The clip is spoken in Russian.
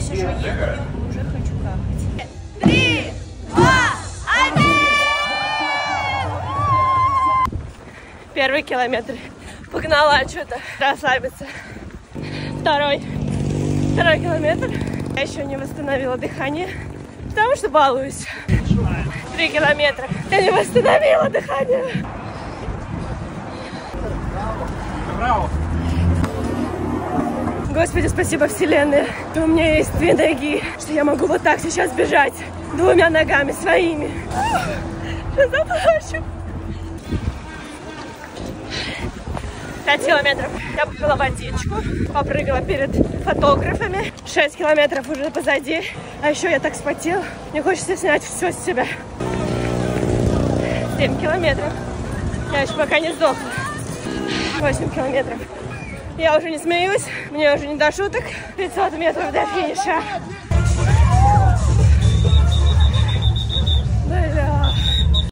сижу, ем и уже хочу какать. 3, 2, 1! Первый километр. Погнала что-то расслабиться. Второй километр. Я еще не восстановила дыхание, потому что балуюсь. 3 километра. Я не восстановила дыхание. Браво! Господи, спасибо, Вселенная, что у меня есть 2 ноги, что я могу вот так сейчас бежать 2 ногами своими. Я заплачу. 5 километров. Я попила водичку, попрыгала перед фотографами. 6 километров уже позади. А еще я так вспотела. Мне хочется снять все с себя. 7 километров. Я еще пока не сдохла. 8 километров. Я уже не смеюсь. Мне уже не до шуток. 500 метров до финиша.